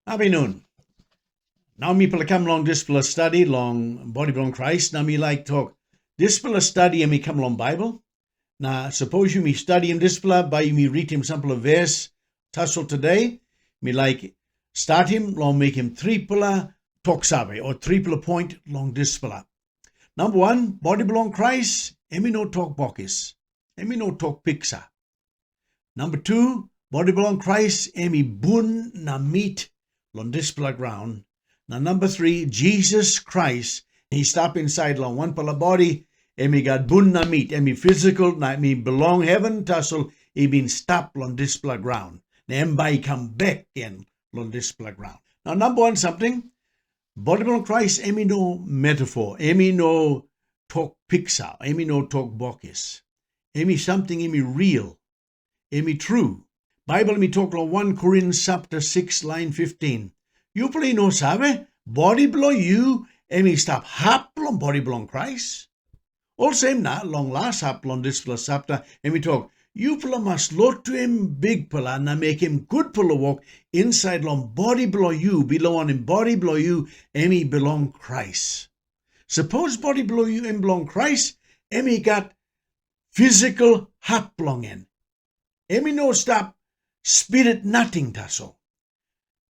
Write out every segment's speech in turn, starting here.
Afternoon. Now me pala come long this pala study long body belong Christ. Now me like talk this pala study and me come long Bible. Now suppose you me study him this pala by me read him sample of verse tussle today. Me like start him long make him three pala talk sabe or three pala point long this pala. Number one, body belong Christ. Emi no talk bokis. Emi no talk pizza. Number two, body belong Christ. Emi bun na meat long this pala ground. Now, number three, Jesus Christ, he stop inside long one pala body, and me got bun na meat, and me physical, na me belong heaven, tussle, he been stop long this pala ground. Now, everybody come back in long this pala ground. Now, number one, something, body belong Christ, emi no metaphor, emi no talk pixar, emi no talk bokis, emi something, emi real, emi true. Bible me talk long 1 Corinthians chapter 6, line 15. You play no sabe, body belong you, emi stop hap long body belong Christ. All same na, long last hap long this plus chapter, emi talk, you pala must look to him big pala, na make him good pala walk, inside long body belong you, belong him body belong you, emi belong Christ. Suppose body belong you and belong Christ, emi got physical hap long in. Emi no stop spirit nothing tasso.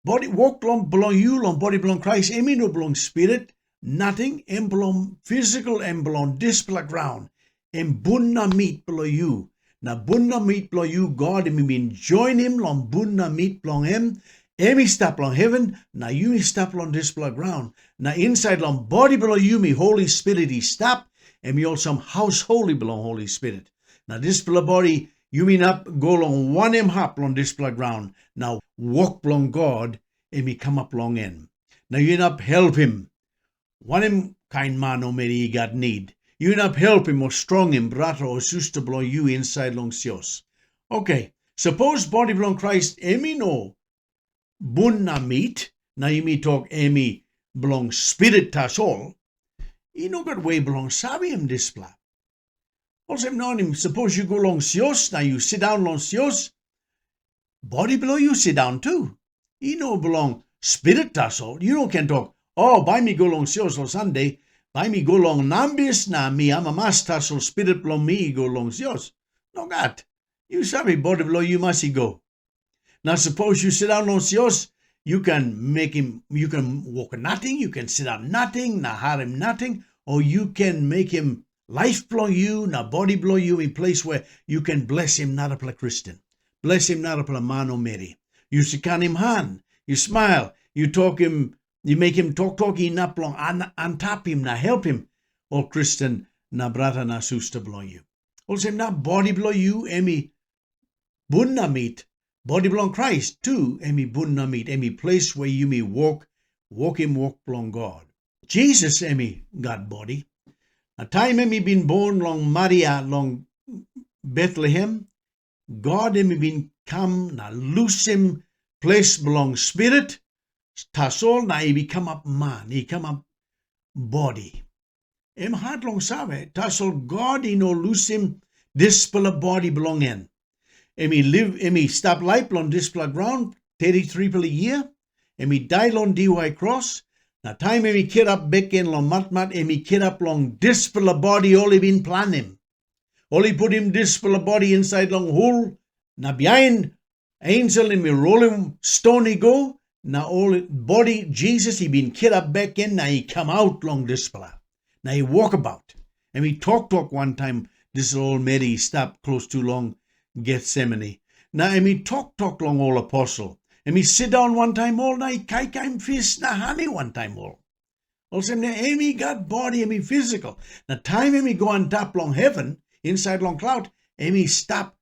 Body walk belong you, long body belong Christ. Emi no belong spirit, nothing. Em belong physical, em belong this ground. Em bunna meat belong you. Na bunna meat belong you, God, emi mean join him, long bunna meat belong him. Emi stop long heaven, na you stop long this ground. Na inside long body belong you, me Holy Spirit he stop. Emi also house holy belong Holy Spirit. Na this body, you mean up, go long one hop long this ground. Now walk long God, and me come up long in. Now you up help him. One kind man o many he got need. You up help him or strong him, brother or sister belong you inside long sios. Okay, suppose body belong Christ, emi no bunna meat. Now you me talk emi belong spirit tas all. He no got way belong sabi him display. Also, him, suppose you go long sios, now you sit down long sios, body below you sit down too. You no belong spirit tassel. You no can talk, oh, by me go long sios on Sunday, by me go long nambis, na me I'm a mas tassel, spirit below me go long sios. No got. You sabi body below you must go. Now suppose you sit down long sios, you can make him, you can walk nothing, you can sit down nothing, na har him nothing, or you can make him life blow you, na body blow you in place where you can bless him not a Christian. Bless him not a man or Mary. You sikan him hand, you smile, you talk him, you make him talk he not long, untap him, na help him. All Christian, na brother na sister blow you. Also him na body blow you, emi bunna meet. Body belong Christ too, emi bunna meet, emi place where you may walk him walk belong God. Jesus emi God body. A time emi been born long Maria, long Bethlehem, God emi been come, na loose him, place belong spirit, tasol, na he become up man, he come up body. Em hard long sabe, tasol God he no loose him, this pala body belong in. Emi live, emi stop life long this pala ground, 33 pala year, emi die long DY cross, na time emi kid up back in long mat, emi kid up long dispel body all he been plan him. All he put him dispel body inside long hole, na behind angel emi roll him stony go, na all body Jesus he been kid up back in, na he come out long dispel. Na he walk about. And we talk one time, this old Mary stop close too long Gethsemane. Na and me talk long all apostle. And me sit down one time all night, kai fist na honey one time all. Also, emi got body, emi physical. Na time emi go on top long heaven, inside long cloud, emi stop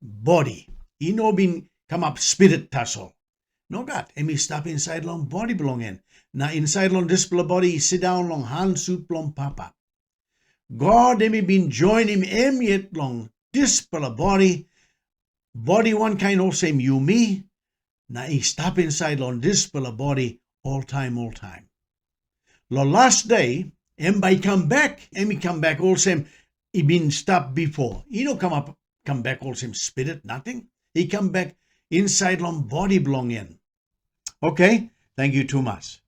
body. He no been come up spirit tussle. No got, emi stop inside long body belong in. Na inside long display body, he sit down long hand suit long papa. God emi been join him yet long display body. Body one kind all same you me. Na he stop inside on display body all time. The last day, emi come back all same. He been stopped before. He no come back all same spirit nothing. He come back inside long body belong in. Okay, thank you too much.